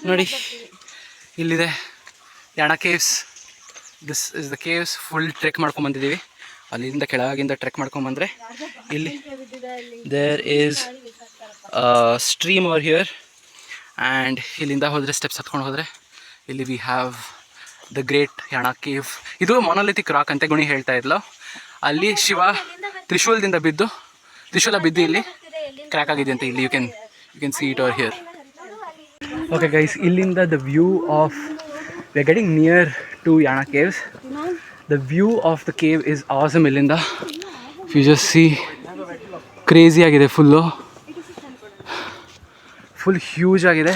ನೋಡಿ ಇಲ್ಲಿದೆ Yana caves. This is the caves. Full trek ಮಾಡ್ಕೊಂಡು ಬಂದಿದ್ದೀವಿ. ಅಲ್ಲಿಂದ ಕೆಳಗಿಂದ ಟ್ರೆಕ್ ಮಾಡ್ಕೊಂಬಂದರೆ ಇಲ್ಲಿ there is stream over here and ಇಲ್ಲಿಂದ ಹೋದರೆ ಸ್ಟೆಪ್ಸ್ ಹತ್ಕೊಂಡು ಹೋದರೆ ಇಲ್ಲಿ we have the great Yana cave. ಇದು ಮೊನೊಲಿಥಿಕ್ ರಾಕ್ ಅಂತ ಗುಣಿ ಹೇಳ್ತಾ ಇದ್ಲು. ಅಲ್ಲಿ ಶಿವ ತ್ರಿಶೂಲ ಬಿದ್ದು ಇಲ್ಲಿ ಕ್ರ್ಯಾಕ್ ಆಗಿದೆ ಅಂತ. ಇಲ್ಲಿ you can see it over here. Okay guys, illinda the view of, we are getting near to Yana caves. The view of the cave is awesome illinda. If you just see, crazy agide, full huge agide.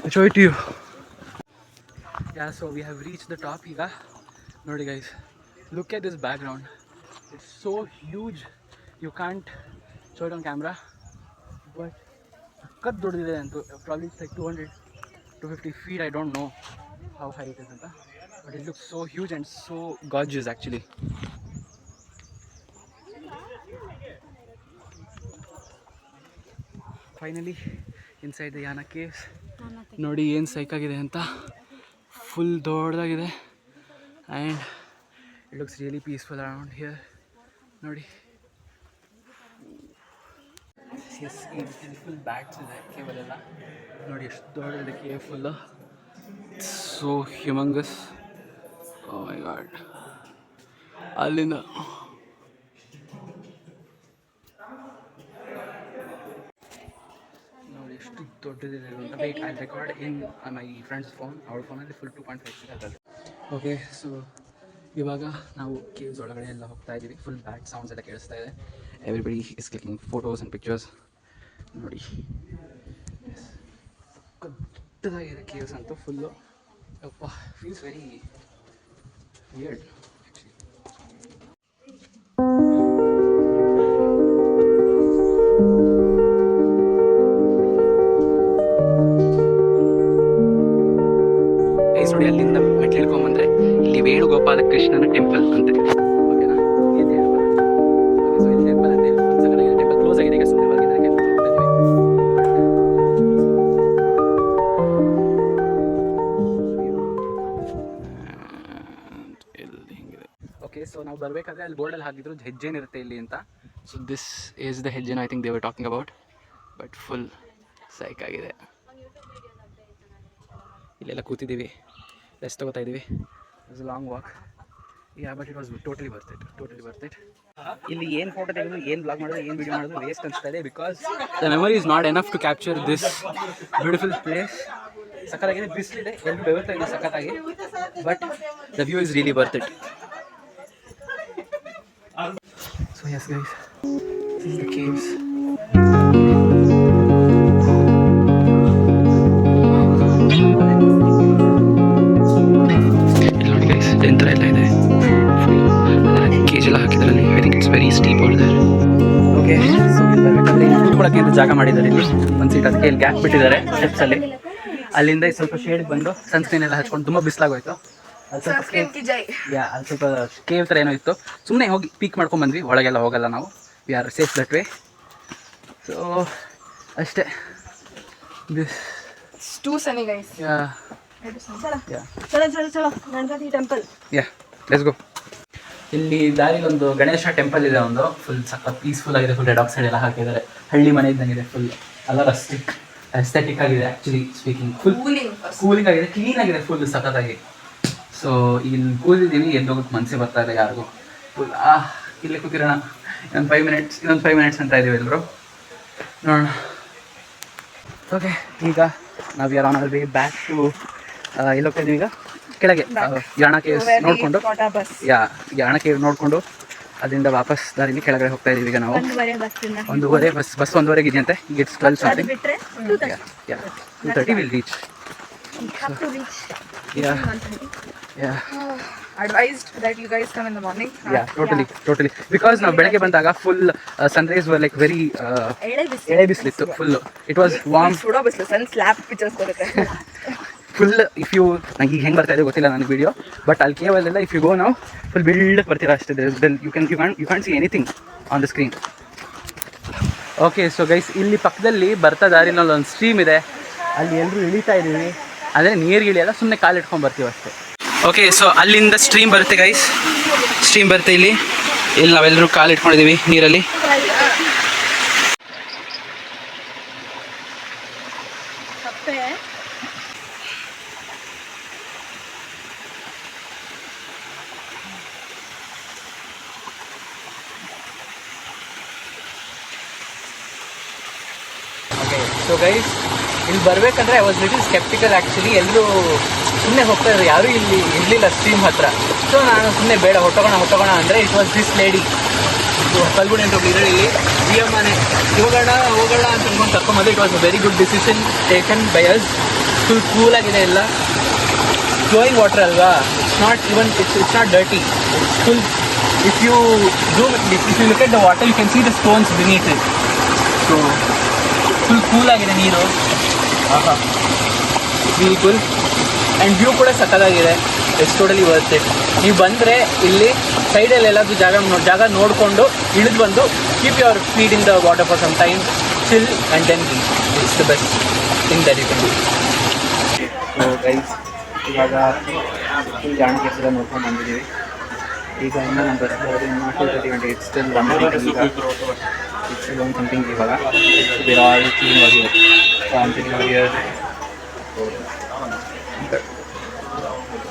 I'll show it to you. Yeah, so we have reached the top iga. Nodi guys, look at this background. It's so huge, you can't show it on camera, but cut dodide antu. Probably it's like 200-250 feet. I don't know how high it is anta, but it looks so huge and so gorgeous actually. Finally inside the Yana caves. Nodi ಏನು ಸೈಕಾಗಿದೆ ಅಂತ. Full ದೊಡ್ಡದಾಗಿದೆ and it looks really peaceful around here. Nodi full bats ಇದೆ ಕೇವಲೆಲ್ಲ. ನೋಡಿ ಎಷ್ಟು ದೊಡ್ಡದಿದೆ cave full. So humongous. Oh my god. ಅಲ್ಲಿಂದ ನೋಡಿ ಎಷ್ಟು ದೊಡ್ಡದಿದೆ ಅಂತ. Wait, I record in my friends phone. ಅವ್ರ ಫೋನಲ್ಲಿ ಫುಲ್ 2.5 ಸಿಗುತ್ತೆ. ಓಕೆ, ಸೊ ಇವಾಗ ನಾವು ಕೇವ್ಸ್ ಒಳಗಡೆ ಎಲ್ಲ ಹೋಗ್ತಾ ಇದ್ದೀವಿ. ಫುಲ್ ಬ್ಯಾಟ್ ಸೌಂಡ್ಸ್ ಎಲ್ಲ ಕೇಳಿಸ್ತಾ ಇದೆ. Everybody is clicking photos and pictures. ನೋಡಿ ದೊಡ್ಡದಾಗಿದೆ ಕೇವ್ಸ್ ಅಂತೂ ಫುಲ್ಲು. ಅಪ್ಪ, ಫೀಲ್ಸ್ ವೆರಿ ವಿಯರ್ಡ್. ನೋಡಿ ಅಲ್ಲಿಂದ ಮೆಟ್ಲು ಇಳ್ಕೊಂಬಂದ್ರೆ ಇಲ್ಲಿ ವೇಣುಗೋಪಾಲ ಕೃಷ್ಣನ ಟೆಂಪಲ್ ಅಂತೆ. ಓಕೆನಾ? ಸೊ ಇಲ್ಲಿ ಟೆಂಪಲ್ ಅಂತ ಟೆಂಪಲ್ ಕ್ಲೋಸ್ ಆಗಿದೆ ಈಗ. ಸುಮ್ಮನೆ ಹೋಗಿದ್ರೆ ಓಕೆ, ಸೊ ನಾವು ಬರಬೇಕಾದ್ರೆ ಅಲ್ಲಿ ಬೋರ್ಡಲ್ಲಿ ಹಾಕಿದ್ರು ಹೆಜ್ಜೆನಿರುತ್ತೆ ಇಲ್ಲಿ ಅಂತ. ಸೊ ದಿಸ್ ಈಸ್ ದ ಹೆಜ್ಜೆನ I think they were talking about. But full psych ಆಗಿದೆ. ಇಲ್ಲೆಲ್ಲ ಕೂತಿದ್ದೀವಿ, ರೆಸ್ಟ್ ತಗೋತಾ ಇದ್ದೀವಿ. It's a long walk. Yeah, but it was totally worth it. ಇಲ್ಲಿ ಏನು ಫೋಟೋ ತೆಗೆದು, ಏನು ಬ್ಲಾಗ್ ಮಾಡೋದು, ಏನು ವಿಡಿಯೋ ಮಾಡೋದು ವೇಸ್ಟ್ ಅನಿಸ್ತಾ ಇದೆ. Because the memory is not enough to capture this beautiful place. ಸಖತ್ತಾಗಿದೆ, ಬಿಸಿಲಿದೆ, ಎಲ್ಲಿ ಬೆವರ್ತಾ ಇದೆ ಸಖತ್ತಾಗಿ. But the view is really worth it. So yes guys, this is the caves. ಎಂತರ ಎಲ್ಲ ಇದೆ, ಕೇಜ್ ಎಲ್ಲ ಹಾಕಿದ್ರಲ್ಲಿ. I think it's very steep over there. Okay, so ಇಲ್ಲಿ ಬರಬೇಕಾದ್ರೆ ಕೂತ್ಕೊಳ್ಳೋಕ್ಕೆ ಅಂತ ಜಾಗ ಮಾಡಿದ್ದಾರೆ. ಇಲ್ಲಿ ಒಂದು ಸೀಟ್, ಅದಕ್ಕೆ ಇಲ್ಲಿ ಗ್ಯಾಪ್ ಬಿಟ್ಟಿದ್ದಾರೆ ಸ್ಟೆಪ್ಸಲ್ಲಿ. ಅಲ್ಲಿಂದ ಸ್ವಲ್ಪ ಶೇಡಿಗೆ ಬಂದು ಸನ್ಸ್ಕ್ರೀನ್ ಎಲ್ಲ ಹಚ್ಕೊಂಡು ತುಂಬ ಬಿಸಿಲಾಗೋಯ್ತು. ಅಲ್ಲಿ ಸ್ವಲ್ಪ ಕೇವ್ ಥರ ಏನೋ ಇತ್ತು. ಸುಮ್ಮನೆ ಹೋಗಿ ಪೀಕ್ ಮಾಡ್ಕೊಂಡು ಬಂದ್ವಿ. ಒಳಗೆಲ್ಲ ಹೋಗಲ್ಲ ನಾವು, we are safe that way. So ಅಷ್ಟೇ. This two Sunny guys. Let's go. ಇಲ್ಲಿ ದಾರಿಲಿ ಒಂದು ಗಣೇಶ ಟೆಂಪಲ್ ಇದೆ, ಒಂದು ಫುಲ್ ಸಖತ್ ಪೀಸ್ಫುಲ್ ಆಗಿದೆ. ಫುಲ್ ರೆಡ್ ಆಕ್ಸೈಡ್ ಎಲ್ಲ ಹಾಕಿದ್ದಾರೆ. ಹಳ್ಳಿ ಮನೆ ಇದ್ದಂಗಿದೆ. ಫುಲ್ ಎಲ್ಲ ಎಸ್ಥೆಟಿಕ್ ಆಗಿದೆ ಆ್ಯಕ್ಚುಲಿ ಸ್ಪೀಕಿಂಗ್. ಫುಲ್ ಕೂಲಿಂಗ್ ಆಗಿದೆ, ಕ್ಲೀನ್ ಆಗಿದೆ ಫುಲ್ ಸಖತ್ತಾಗಿ. ಸೊ ಇಲ್ಲಿ ಕೂತಿದ್ದೀವಿ, ಎದ್ದೋಗಕ್ಕೆ ಮನಸ್ಸೇ ಬರ್ತಾ ಇಲ್ಲ ಯಾರಿಗೂ. ಫುಲ್ ಇಲ್ಲೇ ಕೂತಿರೋಣ. ಇನ್ನೊಂದು 5 ಮಿನಿಟ್ಸ್ ಅಂತ ಇದ್ದೀವಿ ಎಲ್ಲರೂ. ನೋಡೋಣ ಓಕೆ, ಈಗ ನಾವು ಯಾರು on our way back to ಎಲ್ಲಿ ಹೋಗ್ತಾ ಇದೀವಿ ಈಗ ಕೆಳಗೆ ಯಾಣ ಕೇವ್ಸ್ ನೋಡಿಕೊಂಡು ಯಾಣ ಕೇವ್ ನೋಡಿಕೊಂಡು ಅಲ್ಲಿಂದ ವಾಪಸ್ ದಾರಿಲಿ ಕೆಳಗಡೆ ಹೋಗ್ತಾ ಇದೀವಿ ಈಗ ನಾವು. 1:30 ಬಸ್ 1:30 ಇದೆಯಂತೆ. ಈಗ it's 12 something. 2:30 will reach. Advised that you guys come in the morning. Totally. Because ನಾವು ಬೆಳಗ್ಗೆ ಬಂದಾಗ full Sunrise were like very ಎಳೆ ಬಿಸಿಲಿತ್ತು ಫುಲ್. It was warm. ಸುಡೋ ಬಿಸಿಲು, ಸನ್ ಸ್ಲ್ಯಾಪ್ ಪಿಕ್ಚರ್ಸ್ ಬರುತ್ತೆ. ಫುಲ್ ಇಫ್ ಯು ನಂಗೆ ಈಗ ಹೆಂಗೆ ಬರ್ತಾ ಇದೆ ಗೊತ್ತಿಲ್ಲ ನನಗೆ ವಿಡಿಯೋ, ಬಟ್ ಅಲ್ಲಿ ಕೇವಲ ಇಫ್ ಯು ಗೋ ನಾವು ಫುಲ್ ಬಿಲ್ಡ್ ಬರ್ತೀರಾ ಅಷ್ಟೇ. Then you can see anything on the screen. Okay, so guys ಇಲ್ಲಿ ಪಕ್ಕದಲ್ಲಿ ಬರ್ತಾ ದಾರಿನಲ್ಲಿ ಒಂದು ಸ್ಟ್ರೀಮ್ ಇದೆ, ಅಲ್ಲಿ ಎಲ್ಲರೂ ಇಳಿತಾ ಇದ್ದೀವಿ. ಅಂದರೆ ನೀರಿಗೆ ಇಳಿಯಲ್ಲ, ಸುಮ್ಮನೆ ಕಾಲು ಇಟ್ಕೊಂಡು ಬರ್ತೀವಿ ಅಷ್ಟೇ. ಓಕೆ, ಸೊ ಅಲ್ಲಿಂದ ಸ್ಟ್ರೀಮ್ ಬರುತ್ತೆ ಗೈಸ್, ಸ್ಟ್ರೀಮ್ ಬರುತ್ತೆ ಇಲ್ಲಿ ನಾವೆಲ್ಲರೂ ಕಾಲು ಇಟ್ಕೊಂಡಿದ್ದೀವಿ ನೀರಲ್ಲಿ. ಸೊ ಗೈಸ್ ಇಲ್ಲಿ ಬರಬೇಕಂದ್ರೆ I was little sceptical actually. ಎಲ್ಲರೂ ಸುಮ್ಮನೆ ಹೋಗ್ತಾ ಇದ್ರು, ಯಾರೂ ಇಲ್ಲಿ ಇರಲಿಲ್ಲ ಸ್ಟ್ರೀಮ್ ಹತ್ರ. ಸೊ ನಾನು ಸುಮ್ಮನೆ ಬೇಡ ಹೊಟ್ಟೋಗೋಣ ಅಂದರೆ it was this lady Falguni ಅಂತ ಒಬ್ಬರು ಇಲ್ಲಿ ವಿಯಮ್ಮನೆ ಹೋಗೋಣ ಅಂತ ಅಂದ್ಕೊಂಡು ಕರ್ಕೊಂಬಂದು. It was a very good decision taken by us. Full ಕೂಲಾಗಿದೆ ಎಲ್ಲ, ಫ್ಲೋಯಿಂಗ್ ವಾಟರ್ ಅಲ್ವಾ. It's not dirty, full. If you look at the water you can see the stones beneath it. So full ಕೂಲಾಗಿದೆ ನೀರು, beautiful. And view ಕೂಡ ಸಕ್ಕತ್ತಾಗಿದೆ. It's totally worth it. ನೀವು ಬಂದರೆ ಇಲ್ಲಿ ಸೈಡಲ್ಲಿ ಎಲ್ಲಾದರೂ ಜಾಗ ನೋಡಿಕೊಂಡು ಇಳಿದು ಬಂದು keep your feet in the water for some time, chill and then reach. It's the best thing that you can do. So guys ಇವಾಗ ಫುಲ್ ಜಾಣ ಕೆಲಸ ನೋಡ್ಕೊಂಡು ಬಂದಿದ್ದೀವಿ. ಈಗ ಇನ್ನೂ ನಮ್ಮ ಬಸ್ ಬರೋದು ಇನ್ನೂ 2:30 ಇಟ್ಸ್ ಸ್ಟಿಲ್ 1:30 ಈಗ. It's still on something ivaga. We're all sitting over here. So I'm sitting over here.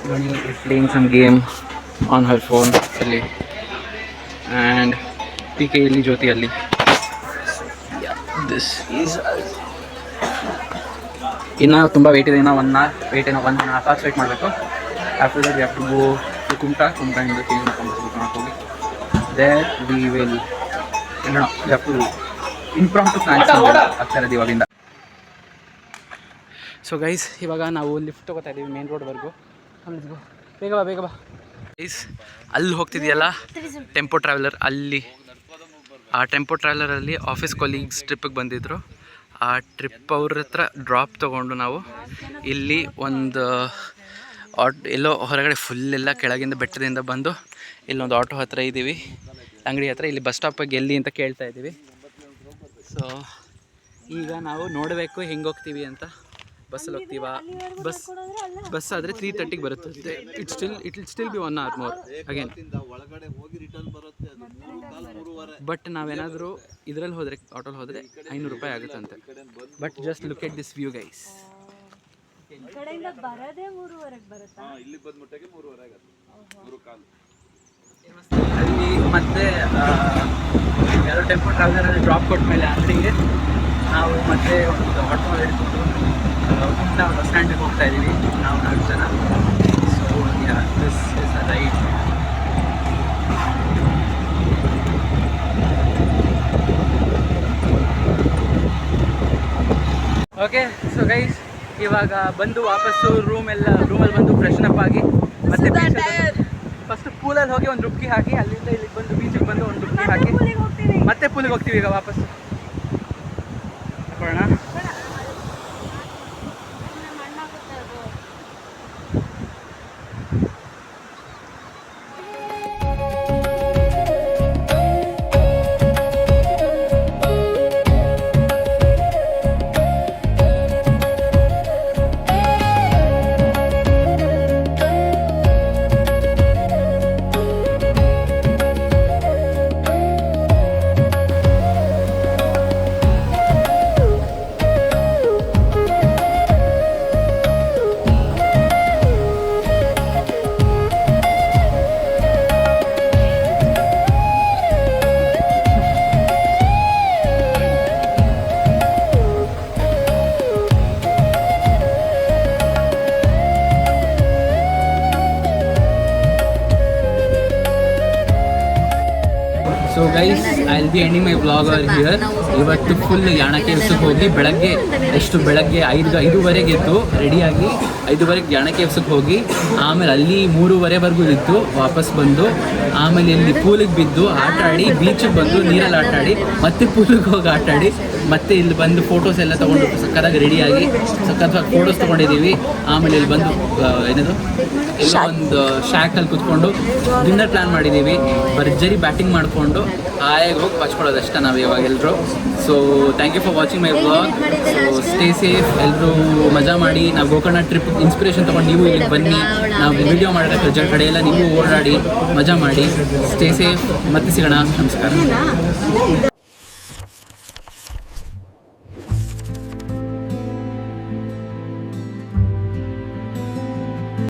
Gani is playing some game on her phone alli. And PK illi Jyoti alli. Yeah, this is us. Inna tumba wait ಇದೆ, ಇನ್ನ 1 hour wait, ಇನ್ನ 1.5 hours wait ಮಾಡಬೇಕು. After that we have to go to Kumta ಇಂದ change ಮಾಡ್ಕೊಂಡು ಹೋಗಿ. There we will impromptu plans ಆಗ್ತಾ ಇರೋದು ಇವಾಗಿಂದ. So guys ಇವಾಗ ನಾವು ಲಿಫ್ಟ್ ತೊಗೋತಾ ಇದ್ದೀವಿ ಮೇನ್ ರೋಡ್ವರೆಗೂ. ಬೇಗ ಬಾ ಗೈಸ್. ಅಲ್ಲಿ ಹೋಗ್ತಿದೆಯಲ್ಲ ಟೆಂಪೋ ಟ್ರಾವೆಲರ್, ಅಲ್ಲಿ ಆ ಟೆಂಪೋ ಟ್ರಾವೆಲರಲ್ಲಿ ಆಫೀಸ್ ಕೊಲೀಗ್ಸ್ ಟ್ರಿಪ್ಪಿಗೆ ಬಂದಿದ್ದರು. ಆ ಟ್ರಿಪ್ ಅವ್ರ ಹತ್ರ ಡ್ರಾಪ್ ತೊಗೊಂಡು ನಾವು ಇಲ್ಲಿ ಒಂದು ಎಲ್ಲೋ ಹೊರಗಡೆ ಫುಲ್ಲೆಲ್ಲ ಕೆಳಗಿಂದ ಬೆಟ್ಟದಿಂದ ಬಂದು ಇಲ್ಲೊಂದು ಆಟೋ ಹತ್ರ ಇದ್ದೀವಿ, ಅಂಗಡಿ ಹತ್ರ. ಇಲ್ಲಿ ಬಸ್ ಸ್ಟಾಪಿಗೆ ಎಲ್ಲಿ ಅಂತ ಕೇಳ್ತಾ ಇದ್ದೀವಿ. ಸೊ ಈಗ ನಾವು ನೋಡಬೇಕು ಹೆಂಗೆ ಹೋಗ್ತೀವಿ ಅಂತ. ಬಸ್ಸಲ್ಲಿ ಹೋಗ್ತೀವಾ? ಬಸ್ ಆದರೆ 3:30ಗೆ ಬರುತ್ತೆ. It will still be 1 hour more again. But ನಾವೇನಾದರೂ ಇದರಲ್ಲಿ ಹೋದರೆ, ಆಟೋಲ್ಲಿ ಹೋದರೆ 500 ರೂಪಾಯಿ ಆಗುತ್ತಂತೆ. But just look at this view guys. ಅಲ್ಲಿ ಮತ್ತೆ ಯಾರೋ ಟೆಂಪೋ ಟ್ರಾವೆಲರಲ್ಲಿ ಡ್ರಾಪ್ ಕೊಟ್ಟ ಮೇಲೆ ಅಂಗಡಿಗೆ ನಾವು ಮತ್ತೆ ಒಂದು ಆಟೋ ಹಿಡ್ಕೊಂಡು ಬಸ್ ಸ್ಟ್ಯಾಂಡಿಗೆ ಹೋಗ್ತಾ ಇದ್ದೀವಿ ನಾವು 4 ಜನ. So this is a ride. Okay, so guys ಇವಾಗ ಬಂದು ವಾಪಸ್ಸು ರೂಮಲ್ಲಿ ಬಂದು ಫ್ರೆಶನ್ ಅಪ್ ಆಗಿ ಮತ್ತೆ ಫಸ್ಟ್ ಪೂಲಲ್ಲಿ ಹೋಗಿ ಒಂದು ಡುಬ್ಕಿ ಹಾಕಿ, ಅಲ್ಲಿಂದ ಇಲ್ಲಿಗೆ ಬಂದು ಬೀಚಿಗೆ ಬಂದು ಒಂದು ಡುಬ್ಕಿ ಹಾಕಿ ಮತ್ತೆ ಪೂಲಿಗೆ ಹೋಗ್ತೀವಿ ಈಗ ವಾಪಸ್ಸು. ನೋಡೋಣ. Guys I will be ending my vlog over here. ಇವತ್ತು ಫುಲ್ ಯಾಣ ಕೇವ್ಸ್ಗೆ ಹೋಗಿ ಬೆಳಗ್ಗೆ 5:05 ಎದ್ದು ರೆಡಿಯಾಗಿ 5:05 ಯಾಣ ಕೇವ್ಸ್ಗೆ ಹೋಗಿ ಆಮೇಲೆ ಅಲ್ಲಿ 3:15ವರೆಗೂ ಇದ್ದು ವಾಪಸ್ ಬಂದು ಆಮೇಲೆ ಇಲ್ಲಿ ಪೂಲಿಗೆ ಬಿದ್ದು ಆಟ ಆಡಿ ಬೀಚಿಗೆ ಬಂದು ನೀರಲ್ಲಿ ಆಟ ಆಡಿ ಮತ್ತೆ ಪೂಲಿಗೆ ಹೋಗಿ ಆಟ ಆಡಿ ಮತ್ತೆ ಇಲ್ಲಿ ಬಂದು ಫೋಟೋಸ್ ಎಲ್ಲ ತೊಗೊಂಡು ಸಕ್ಕತ್ತಾಗಿ ರೆಡಿಯಾಗಿ ಸಕ್ಕತ್ತಾಗಿ ಫೋಟೋಸ್ ತೊಗೊಂಡಿದ್ದೀವಿ. ಆಮೇಲೆ ಇಲ್ಲಿ ಬಂದು ಏನದು ಎಲ್ಲ ಒಂದು ಶಾಕಲ್ಲಿ ಕುತ್ಕೊಂಡು ಡಿನ್ನರ್ ಪ್ಲ್ಯಾನ್ ಮಾಡಿದ್ದೀವಿ. ಭರ್ಜರಿ ಬ್ಯಾಟಿಂಗ್ ಮಾಡಿಕೊಂಡು ಹಾಯಾಗಿ ಹೋಗಿ ಹಚ್ಕೊಳ್ಳೋದಷ್ಟೇ ನಾವು ಇವಾಗ ಎಲ್ಲರೂ. So thank you for watching my vlog. So stay safe, ಎಲ್ಲರೂ ಮಜಾ ಮಾಡಿ. ನಾವು ಗೋಕರ್ಣ ಟ್ರಿಪ್ ಇನ್ಸ್ಪಿರೇಷನ್ ತೊಗೊಂಡು ನೀವು ಇಲ್ಲಿಗೆ ಬನ್ನಿ. ನಾವು ವಿಡಿಯೋ ಮಾಡಿದ್ರೆ ಕಡೆ ಎಲ್ಲ ನೀವು ಓಡಾಡಿ ಮಜಾ ಮಾಡಿ. ಸ್ಟೇ ಸೇಫ್, ಮತ್ತೆ ಸಿಗೋಣ. ನಮಸ್ಕಾರ.